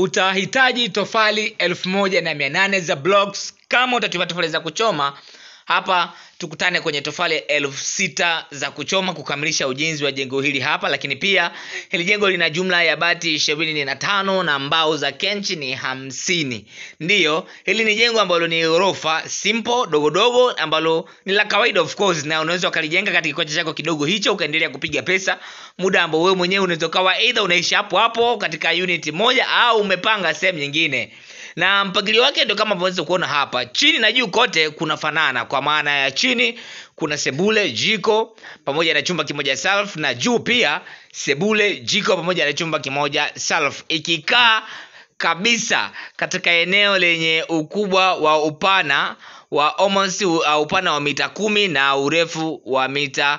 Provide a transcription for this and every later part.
Utahitaji tofali 1800 za blocks. Kama utatumia tofali za kuchoma, hapa tukutane kwenye tofali 6000 za kuchoma kukamilisha ujenzi wa jengo hili hapa. Lakini pia hili jengo lina jumla ya bati 25 na mbao za kenchi ni 50. Ndiyo, hili ni jengo ambalo ni ghorofa simple dogo ambalo ni la kawaida of course, na unaweza ukalijenga katika kiwanja chako kidogo hicho ukaendelea kupiga pesa muda ambao wewe mwenyewe unaweza kawa either unaishi hapo katika unit moja au umepanga sehemu nyingine. Na mpangilio wake ndio kama unaweza kuona hapa. Chini na juu kote kuna fanana, kwa maana ya chini kuna sebule, jiko pamoja na chumba kimoja self, na juu pia sebule, jiko pamoja na chumba kimoja self, ikikaa kabisa katika eneo lenye ukubwa wa upana wa almost upana wa mita 10 na urefu wa mita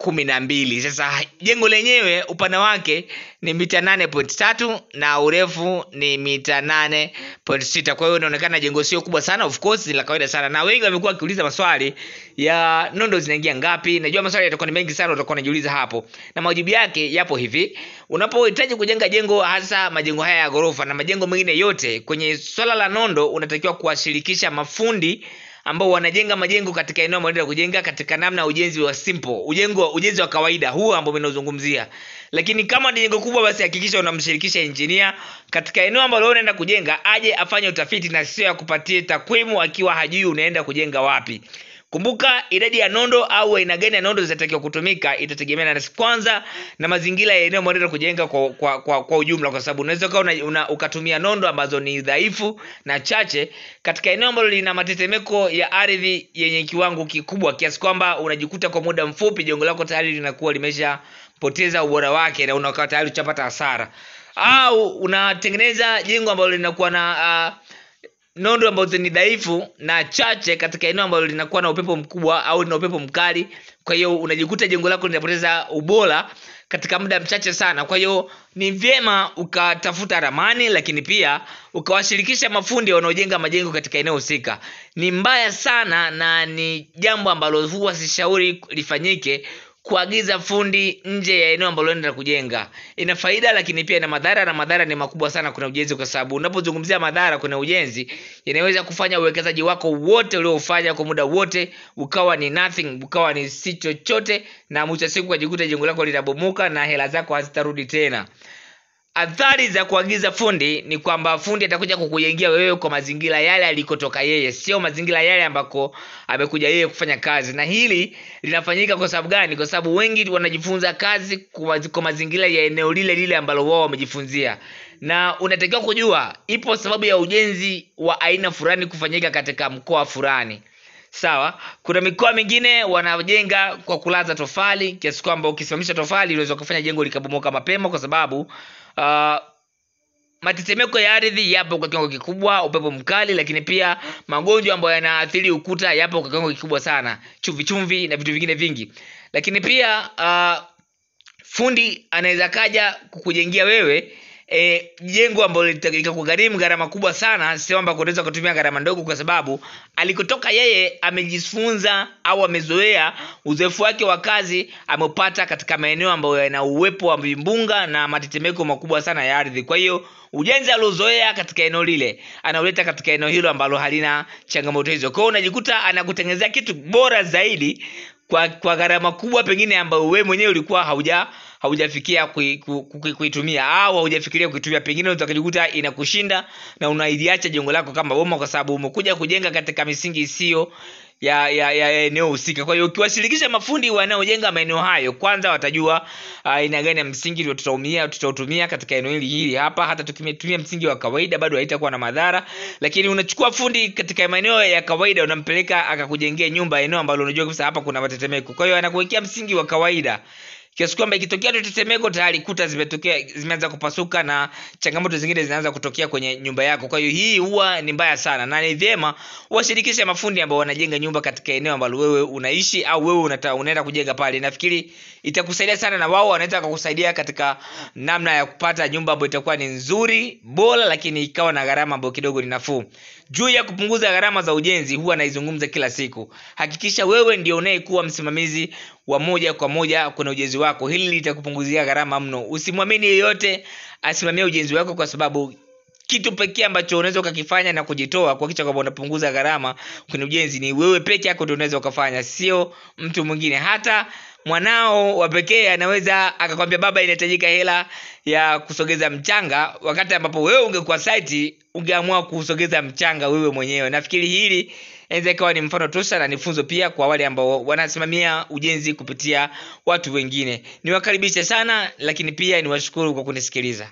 12. Sasa jengo lenyewe upana wake ni mita 8.3 na urefu ni mita 8.6. Kwa hiyo inaonekana jengo sio kubwa sana, of course ni la kawaida sana. Na wengi wamekuwa wakiuliza maswali ya nondo zinaingia ngapi. Najua maswali yatakuwa ni mengi sana, utakuwa unajiuliza hapo. Na majibu yake yapo hivi. Unapohitaji kujenga jengo, hasa majengo haya ya ghorofa na majengo mengine yote, kwenye swala la nondo unatakiwa kuwashirikisha mafundi ambao wanajenga majengo katika eneo ambalo kujenga katika namna ujenzi wa simple, ujenzi wa kawaida huu ambao ninazungumzia. Lakini kama ni jengo kubwa, basi hakikisha unamshirikisha engineer katika eneo ambalo unaenda kujenga, aje afanye utafiti na sio akupatie takwimu akiwa hajui unaenda kujenga wapi. Kumbuka idadi ya nondo au aina gani ya nondo zinatakiwa kutumika itategemeana na kwanza na mazingira ya eneo ambalo kujenga kwa ujumla, kwa sababu unaweza ukatumia nondo ambazo ni dhaifu na chache katika eneo ambalo lina matetemeko ya ardhi yenye kiwango kikubwa kiasi kwamba unajikuta kwa muda mfupi jengo lako tayari linakuwa limeshapoteza ubora wake na unakuwa tayari uchapata hasara. Au unatengeneza jengo ambalo linakuwa na nondo ambazo ni dhaifu na chache katika eneo ambalo linakuwa na upepo mkubwa au lina upepo mkali. Kwa hiyo unajikuta jengo lako linapoteza ubora katika muda mchache sana. Kwa hiyo ni vyema ukatafuta ramani, lakini pia ukawashirikisha mafundi wanaojenga majengo katika eneo husika. Ni mbaya sana na ni jambo ambalo huwa sishauri lifanyike kuagiza fundi nje ya eneo ambalo unaenda kujenga. Ina faida lakini pia ina madhara, na madhara ni makubwa sana kuna ujenzi, kwa sababu unapozungumzia madhara kuna ujenzi inaweza kufanya uwekezaji wako wote uliofanya kwa muda wote ukawa ni nothing, ukawa ni si chochote, na mwisho siku ukajikuta jengo lako litabomoka na hela zako hazitarudi tena. Athari za kuagiza fundi ni kwamba fundi atakuja kukujengea wewe kwa mazingira yale alikotoka yeye, sio mazingira yale ambako amekuja yeye kufanya kazi. Na hili linafanyika kwa sababu gani? Kwa sababu wengi wanajifunza kazi kwa mazingira ya eneo lile ambalo wao wamejifunzia. Na unatakiwa kujua ipo sababu ya ujenzi wa aina fulani kufanyika katika mkoa fulani. Sawa, kuna mikoa mingine wanajenga kwa kulaza tofali kiasi kwamba ukisimamisha tofali unaweza kufanya jengo likabomoka mapema, kwa sababu matetemeko ya ardhi yapo kwa kiwango kikubwa, upepo mkali, lakini pia magonjwa ambayo yanaathiri ukuta yapo kwa kiwango kikubwa sana, chumvi na vitu vingine vingi. Lakini pia fundi anaweza kaja kukujengea wewe jengo ambalo litakugharimu gharama kubwa sana, sio kwamba unaweza kutumia gharama ndogo, kwa sababu alikotoka yeye amejifunza au amezoea, uzoefu wake wa kazi amepata katika maeneo ambayo yana uwepo wa vimbunga na matetemeko makubwa sana ya ardhi. Kwa hiyo ujenzi aliozoea katika eneo lile anauleta katika eneo hilo ambalo halina changamoto hizo. Kwa hiyo unajikuta anakutengenezea kitu bora zaidi kwa gharama kubwa pengine ambayo wewe mwenyewe ulikuwa haujafikia kuitumia au haujafikiria kuitumia. Pengine utakajikuta inakushinda na unaiacha jengo lako kama boma, kwa sababu umekuja kujenga katika misingi isiyo ya eneo husika. Kwa hiyo ukiwashirikisha mafundi wanaojenga maeneo hayo, kwanza watajua aina gani ya msingi tutautumia katika eneo hili hapa. Hata tukitumia msingi wa kawaida bado haitakuwa na madhara, lakini unachukua fundi katika maeneo ya kawaida unampeleka akakujengea nyumba eneo ambalo unajua kabisa hapa kuna matetemeko. Kwa hiyo anakuwekea msingi wa kawaida kiasi kwamba ikitokea tetemeko tayari kuta zimeanza kupasuka na changamoto zingine zinaanza kutokea kwenye nyumba yako. Kwa hiyo hii huwa ni mbaya sana, na ni vyema washirikishe mafundi ambao wanajenga nyumba katika eneo ambalo wewe unaishi au wewe unaenda kujenga pale. Nafikiri itakusaidia sana, na wao wanaweza kukusaidia katika namna ya kupata nyumba ambayo itakuwa ni nzuri, bora, lakini ikawa na gharama ambayo kidogo ni nafuu. Juu ya kupunguza gharama za ujenzi huwa naizungumza kila siku. Hakikisha wewe ndio unayekuwa msimamizi wa moja kwa moja kwenye ujenzi wako. Hili litakupunguzia gharama mno. Usimwamini yeyote asimamie ujenzi wako, kwa sababu kitu pekee ambacho unaweza ukakifanya na kujitoa kuhakikisha kwamba unapunguza gharama kwenye ujenzi ni wewe peke yako ndio unaweza ukafanya, sio mtu mwingine. Hata mwanao wa pekee anaweza akakwambia baba, inahitajika hela ya kusogeza mchanga, wakati ambapo wewe ungekuwa site ungeamua kusogeza mchanga wewe mwenyewe. Nafikiri hili inaweza ikawa ni mfano tosha na ni funzo pia kwa wale ambao wanasimamia ujenzi kupitia watu wengine. Niwakaribishe sana, lakini pia niwashukuru kwa kunisikiliza.